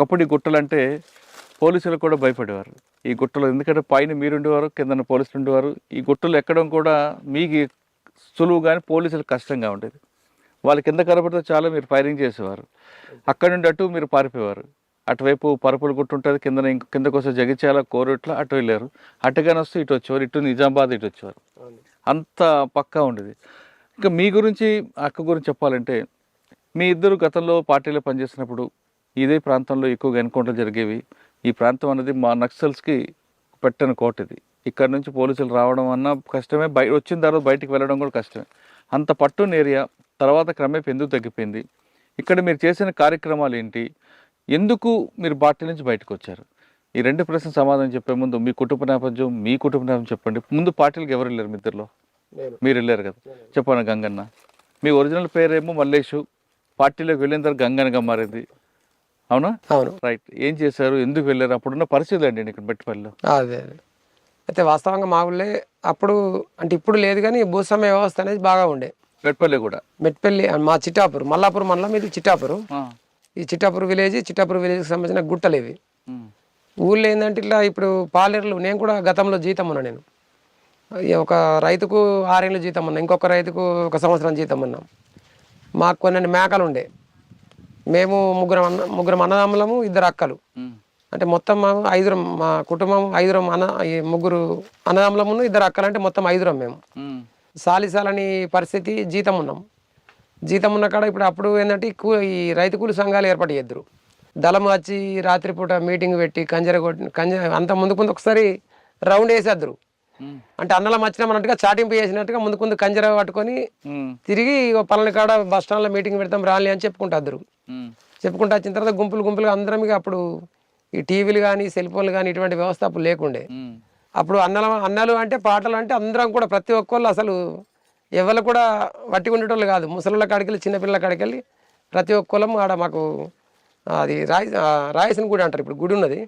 ఒకప్పుడు ఈ గుట్టలంటే పోలీసులు కూడా భయపడేవారు. ఈ గుట్టలు ఎందుకంటే పైన మీరుండేవారు, కిందన పోలీసులు ఉండేవారు. ఈ గుట్టలు ఎక్కడం కూడా మీకు సులువు కానీ పోలీసులకు కష్టంగా ఉండేది. వాళ్ళ కింద కనబడితే చాలా మీరు ఫైరింగ్ చేసేవారు. అక్కడి నుండి అటు మీరు పారిపోయేవారు. అటువైపు పరుపులు గుట్టు ఉంటుంది, కిందకు వస్తే జగిత్యాల కోరుట్ల అటు వెళ్ళారు. అటుగాని వస్తే ఇటు వచ్చేవారు, ఇటు నిజామాబాద్ ఇటు వచ్చేవారు. అంత పక్కా ఉండేది. ఇంకా మీ గురించి అక్క గురించి చెప్పాలంటే, మీ ఇద్దరు గతంలో పార్టీలో పనిచేసినప్పుడు ఇదే ప్రాంతంలో ఎక్కువగా ఎన్కౌంటర్లు జరిగేవి. ఈ ప్రాంతం అనేది మా నక్సల్స్కి పెట్టని కోట ఇది. ఇక్కడ నుంచి పోలీసులు రావడం అన్నా కష్టమే, వచ్చిన తర్వాత బయటికి వెళ్ళడం కూడా కష్టమే. అంత పట్టున్న ఏరియా తర్వాత క్రమేపీ ఎందుకు తగ్గిపోయింది? ఇక్కడ మీరు చేసిన కార్యక్రమాలు ఏంటి? ఎందుకు మీరు పార్టీ నుంచి బయటకు వచ్చారు? ఈ రెండు ప్రశ్నలు సమాధానం చెప్పే ముందు మీ కుటుంబ నేపథ్యం చెప్పండి. ముందు పార్టీలకు ఎవరు వెళ్ళారు? మీ ఇద్దరులో మీరు వెళ్ళారు కదా, చెప్పండి. గంగన్న, మీ ఒరిజినల్ పేరేమో మల్లేషు, పార్టీలోకి వెళ్ళిన తర్వాత గంగన్నగా మారింది, అవునా? అవును. రైట్. ఏం చేశారు, ఎందుకు వెళ్ళారు? అప్పుడున్న పరిస్థితి అండి ఇక్కడ మెట్టిపల్లిలో. అదే అయితే వాస్తవంగా మా ఊళ్ళే అప్పుడు అంటే ఇప్పుడు లేదు కానీ భూస్వామ్య వ్యవస్థ అనేది బాగా ఉండే. మెట్టిపల్లి కూడా, మెట్పల్లి మా చిట్టాపూర్, మల్లాపూర్ మండలం ఇది చిట్టాపూర్. ఈ చిట్టాపూర్ విలేజ్కి సంబంధించిన గుట్టలు ఇవి. ఊళ్ళో ఏంటంటే ఇట్లా ఇప్పుడు పాలేరులు, నేను కూడా గతంలో జీతం ఉన్నా. నేను ఒక రైతుకు 6 ఏళ్ళు జీతం ఉన్నా, ఇంకొక రైతుకు 1 సంవత్సరం జీతం ఉన్నాం. మాకు కొన్ని మేకలు ఉండే. మేము ముగ్గురం అన్నదమ్ములము, 2 అక్కలు. అంటే మొత్తం 5, మా కుటుంబం 5 ముగ్గురు అన్నదమ్ములము, 2 అక్కలు, అంటే మొత్తం 5 మేము. సాలిసాలని పరిస్థితి, జీతం ఉన్నాం. జీతం ఉన్న కాడ ఇప్పుడు అప్పుడు ఏంటంటే ఈ రైతు కూలి సంఘాలు ఏర్పాటు చేద్దరు. దళం వచ్చి రాత్రిపూట మీటింగ్ పెట్టి అంత ముందు ఒకసారి రౌండ్ వేసేద్దరు. అంటే అన్నలం వచ్చినామన్నట్టుగా చాటింపు చేసినట్టుగా ముందు కంజర పట్టుకొని తిరిగి పలాని కాడ బస్ స్టాండ్లో మీటింగ్ పెడతాం రాలి అని చెప్పుకుంటారు. చెప్పుకుంటూ వచ్చిన తర్వాత గుంపులుగా అందరం అప్పుడు ఈ టీవీలు కానీ సెల్ ఫోన్లు కానీ ఇటువంటి వ్యవస్థ అప్పుడు లేకుండే. అప్పుడు అన్నలు అంటే పాటలు అంటే అందరం కూడా ప్రతి ఒక్కళ్ళు అసలు ఎవరు కూడా వట్టి ఉండేటోళ్ళు కాదు. ముసలిళ్ళ కాడికెళ్ళి చిన్నపిల్లల కాడికెళ్ళి ప్రతి ఒక్కళ్ళం ఆడ మాకు అది రాయసిన గుడి అంటారు, ఇప్పుడు గుడి ఉన్నది.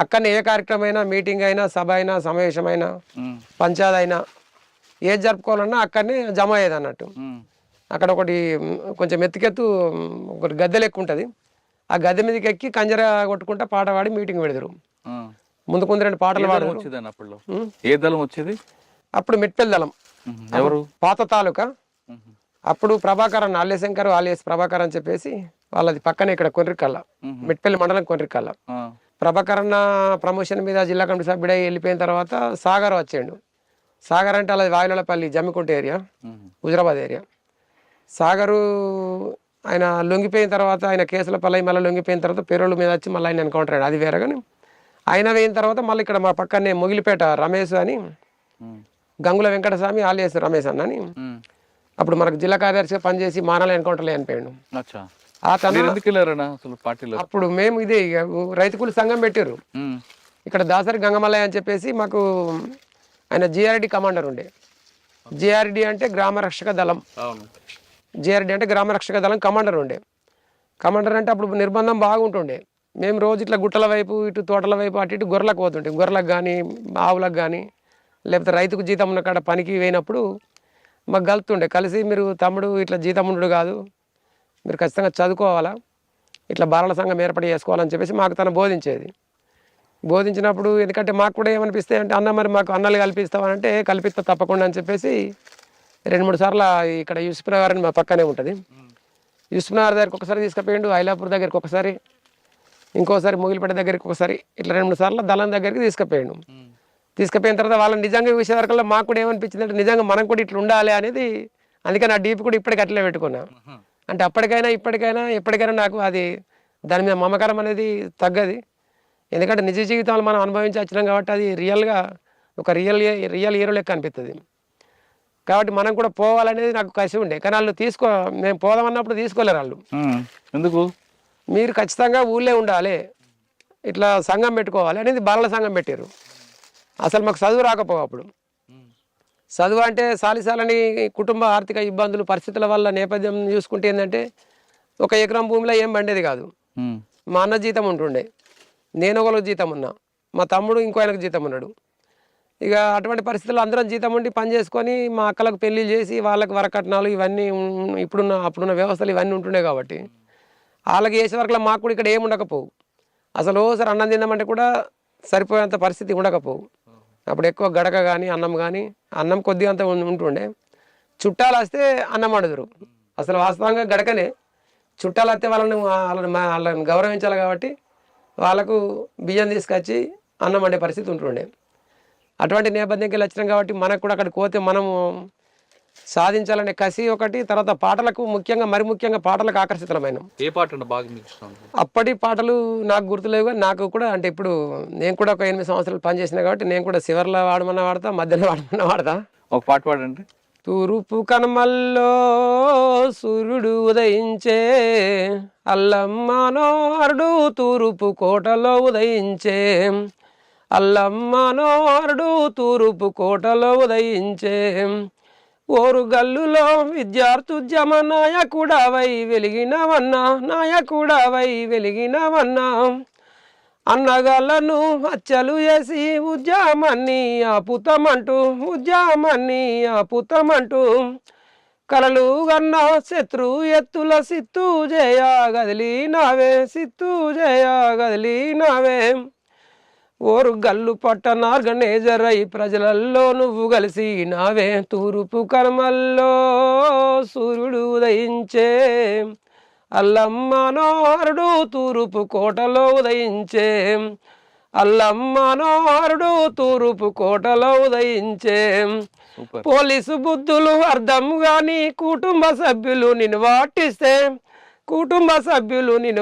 అక్కడనే ఏ కార్యక్రమం అయినా, మీటింగ్ అయినా, సభ అయినా, సమావేశమైనా, పంచాయతీ అయినా ఏది జరుపుకోవాలన్నా అక్కడనే జమ అయ్యేది అన్నట్టు. అక్కడ ఒకటి కొంచెం ఎత్తుకెత్తు ఒకటి గద్దె లెక్క ఉంటుంది. ఆ గద్దె మీదకి ఎక్కి కంజర కొట్టుకుంటా పాట పాడి మీటింగ్ పెడతారు. ముందు 2 పాటలు పాడతారు. అప్పుడు మెట్పల్లి దళం, ఎవరు పాత తాలూకా. అప్పుడు ప్రభాకర్ అన్న, అల్లేశంకర్ ఆలియస్ ప్రభాకర్ అని చెప్పేసి వాళ్ళది పక్కనే ఇక్కడ కొర్రికల్ల, మెట్పల్లి మండలం కొర్రికల్ల. ప్రభాకర్ అన్న ప్రమోషన్ మీద జిల్లా కమిటీ సభ్యుడై వెళ్ళిపోయిన తర్వాత సాగర్ వచ్చాడు. సాగర్ అంటే అలా వాయులపల్లి, జమ్మికుంట ఏరియా, హుజరాబాద్ ఏరియా. సాగరు ఆయన లొంగిపోయిన తర్వాత, ఆయన కేసుల పల్లై మళ్ళీ లొంగిపోయిన తర్వాత పెరోళ్ళ మీద వచ్చి మళ్ళీ ఆయన ఎన్కౌంటర్ అయ్యాడు. అది వేరే. కానీ ఆయన వేయిన తర్వాత మళ్ళీ ఇక్కడ మా పక్కనే మొగిలిపేట రమేష్ అని, గంగుల వెంకటస్వామి ఆలియస్ రమేష్ అన్న అని, అప్పుడు మనకు జిల్లా కార్యదర్శిగా పనిచేసి మానాల ఎన్కౌంటర్లో చనిపోయాడు. అప్పుడు మేము ఇదే రైతు కూలి సంఘం పెట్టారు ఇక్కడ దాసరి గంగమల్లయ్య అని చెప్పేసి. మాకు ఆయన జిఆర్డి కమాండర్ ఉండే. జిఆర్డి అంటే గ్రామ రక్షక దళం, కమాండర్ ఉండే. కమాండర్ అంటే అప్పుడు నిర్బంధం బాగుంటుండే. మేము రోజు ఇట్లా గుట్టల వైపు, ఇటు తోటల వైపు, అటు ఇటు గొర్రెలకు పోతుంటే, గొర్రెలకు కానీ ఆవులకు కానీ, లేకపోతే రైతుకు జీతం ఉన్న కాడ పనికి పోయినప్పుడు మాకు కలుతుండే. కలిసి మీరు తమ్ముడు ఇట్లా జీతం ఉండు కాదు, మీరు ఖచ్చితంగా చదువుకోవాలా, ఇట్లా బాలల సంఘం ఏర్పాటు చేసుకోవాలని చెప్పేసి మాకు తను బోధించినప్పుడు, ఎందుకంటే మాకు కూడా ఏమనిపిస్తే అంటే, అన్న మరి మాకు అన్నలు కల్పిస్తామనంటే కల్పిస్తా తప్పకుండా అని చెప్పేసి 2-3 సార్లు ఇక్కడ యూసుఫ్ నగర్ అని మా పక్కనే ఉంటుంది. యూసుఫ్ నగర్ దగ్గరికి ఒకసారి తీసుకుపోయిండు, ఐలాపూర్ దగ్గరికి ఒకసారి, ఇంకోసారి ముగిలిపేట దగ్గరికి ఒకసారి, ఇట్లా 2-3 సార్లు దళం దగ్గరికి తీసుకుపోయాడు. తీసుకుపోయిన తర్వాత వాళ్ళని నిజంగా చూసే వరకల్లా మాకు కూడా ఏమనిపించింది అంటే, నిజంగా మనం కూడా ఇట్లా ఉండాలి అనేది. అందుకని ఆ డీప్ కూడా ఇప్పటికి అట్లే పెట్టుకున్నా. అంటే అప్పటికైనా ఎప్పటికైనా నాకు అది దాని మీద మమకారం అనేది తగ్గది. ఎందుకంటే నిజ జీవితంలో మనం అనుభవించి వచ్చినాం కాబట్టి అది రియల్గా ఒక రియల్ హీరో లెక్క అనిపిస్తుంది. కాబట్టి మనం కూడా పోవాలనేది నాకు కసి ఉండే. కానీ వాళ్ళు మేము పోదామన్నప్పుడు తీసుకోలేరు వాళ్ళు. ఎందుకు? మీరు ఖచ్చితంగా ఊళ్ళో ఉండాలి, ఇట్లా సంఘం పెట్టుకోవాలి అనేది బాలల సంఘం పెట్టారు. అసలు మాకు చదువు రాకపోవు. అప్పుడు చదువు అంటే సాలిసాలని కుటుంబ ఆర్థిక ఇబ్బందులు, పరిస్థితుల వల్ల నేపథ్యం చూసుకుంటే ఏంటంటే 1 ఎకరం భూమిలో ఏం పండేది కాదు. మా అన్న జీతం ఉంటుండే, నేను ఒకరికి జీతం ఉన్నా, మా తమ్ముడు ఇంకో ఆయనకు జీతం ఉన్నాడు. ఇక అటువంటి పరిస్థితుల్లో అందరం జీతం ఉండి పని చేసుకొని మా అక్కలకు పెళ్లి చేసి వాళ్ళకి వరకట్నాలు ఇవన్నీ అప్పుడున్న వ్యవస్థలు ఇవన్నీ ఉంటుండే. కాబట్టి వాళ్ళకి చేసే వరకు మాకు కూడా ఇక్కడ ఏమి ఉండకపోవు. అసలు ఓసారి అన్నం తిందామంటే కూడా సరిపోయేంత పరిస్థితి ఉండకపోవు. అప్పుడు ఎక్కువ గడక కానీ అన్నం కానీ అన్నం కొద్దిగా అంత ఉంటుండే. చుట్టాలు వస్తే అన్నం వండుదురు. అసలు వాస్తవంగా గడకనే చుట్టాలు వస్తే వాళ్ళని గౌరవించాలి కాబట్టి వాళ్ళకు బియ్యం తీసుకొచ్చి అన్నం వండే పరిస్థితి ఉంటుండే. అటువంటి నేపథ్యంకి వెళ్ళి వచ్చినాం కాబట్టి మనకు కూడా అక్కడికి పోతే మనము సాధించాలనే కసి ఒకటి, తర్వాత పాటలకు మరి ముఖ్యంగా పాటలకు ఆకర్షితమైన. ఏ పాట అంటే బాగా మీకు ఇష్టం? అప్పటి పాటలు నాకు గుర్తులేవు కానీ నాకు కూడా అంటే ఇప్పుడు నేను కూడా ఒక 8 సంవత్సరాలు పనిచేసిన కాబట్టి నేను కూడా చివర్లో వాడమన్నా వాడతా, మధ్యలో వాడమన్నా వాడతా. ఒక పాట పాడండి. తూర్పు కనుమల్లో సూర్యుడు ఉదయించే, అల్లమ్మనోరుడు తూర్పు కోటలో ఉదయించే, అల్లమ్మనోరుడు తూర్పు కోటలో ఉదయించే, ఓరు గల్లులో విద్యార్థుద్యమ నాయకుడవై వెలిగినవన్నా, నాయకుడవై వెలిగినవన్నా, అన్నగాళ్ళను హత్యలు చేసి ఉద్యమాన్ని ఆపుతామంటూ కలలు గన్న శత్రు ఎత్తుల సిత్తు జయ గదిలినావే ఓరు గల్లు పట్టణ ఆర్గనైజరై ప్రజలల్లో నువ్వు కలిసినావే, తూర్పు కనుమల్లో సూర్యుడు ఉదయించే, అల్లమ్మనోరుడు తూర్పు కోటలో ఉదయించే, అల్లమ్మనోరుడు తూర్పు కోటలో ఉదయించే. పోలీసు బుద్ధులు అర్థం గాని కుటుంబ సభ్యులు నిన్ను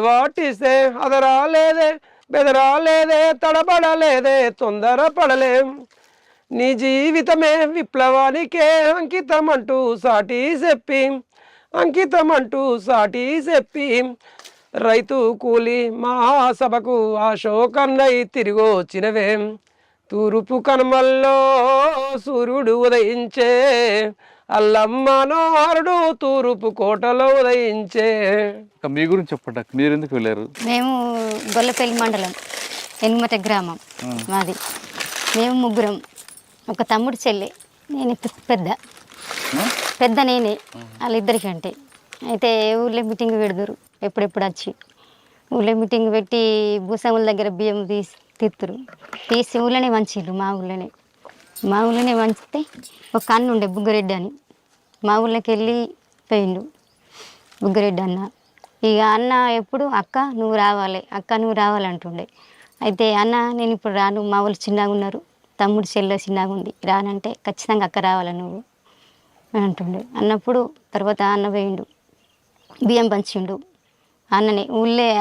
వాటిస్తే అదరాలేదే బెదరాలేదే తడబడలేదే తొందరపడలే, నీ జీవితమే విప్లవానికే అంకితమంటూ సాటి చెప్పి రైతు కూలి మహాసభకు అశోకన్నై తిరిగొచ్చినవే, తూర్పు కనుమల్లో సూర్యుడు ఉదయించే, అల్లమ్మనోరుడు తూర్పు కోటలో ఉదయించే. మీ గురించి చెప్పండి, మీరు ఎందుకు వెళ్ళారు? మేము గొల్లపల్లి మండలం ఎన్మట గ్రామం మాది. మేము ముగ్గురం, ఒక తమ్ముడు చెల్లి, నేను పెద్ద నేనే వాళ్ళిద్దరికంటే. అయితే ఊళ్ళో మీటింగ్ పెడదురు, ఎప్పుడెప్పుడు వచ్చి ఊళ్ళో మీటింగ్ పెట్టి భూస్వాముల దగ్గర బియ్యం తీసి ఊళ్ళోనే వంచిర్రు. మా ఊళ్ళోనే వంచితే ఒక అన్న ఉండే బుగ్గరెడ్డి అని, మా ఊళ్ళోకి వెళ్ళి పోయిండు బుగ్గరెడ్డి అన్న. ఇక అన్న ఎప్పుడు అక్క నువ్వు రావాలంటుండే. అయితే అన్న నేను ఇప్పుడు రాను, మా వాళ్ళు చిన్నగా ఉన్నారు, తమ్ముడు చెల్లె చిన్నగా ఉంది, రానంటే ఖచ్చితంగా అక్క రావాలి నువ్వు అని అంటుండే. అన్నప్పుడు తర్వాత అన్న పోయిండు, బియ్యం పంచిండు అన్ననే.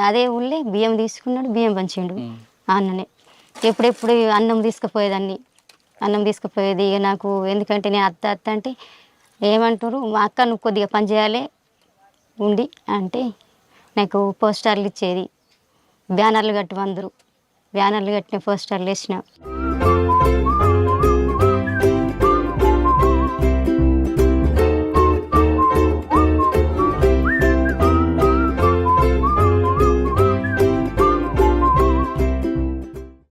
అదే ఊళ్ళే బియ్యం తీసుకున్నాడు, బియ్యం పంచిండు అన్ననే. ఎప్పుడెప్పుడు అన్నం తీసుకుపోయేది. ఇక నాకు ఎందుకంటే నేను అత్త అంటే ఏమంటారు, మా అక్క నువ్వు కొద్దిగా పని చేయాలి ఉండి అంటే నాకు పోస్టర్లు ఇచ్చేది. బ్యానర్లు కట్టిన పోస్టర్లు వేసిన.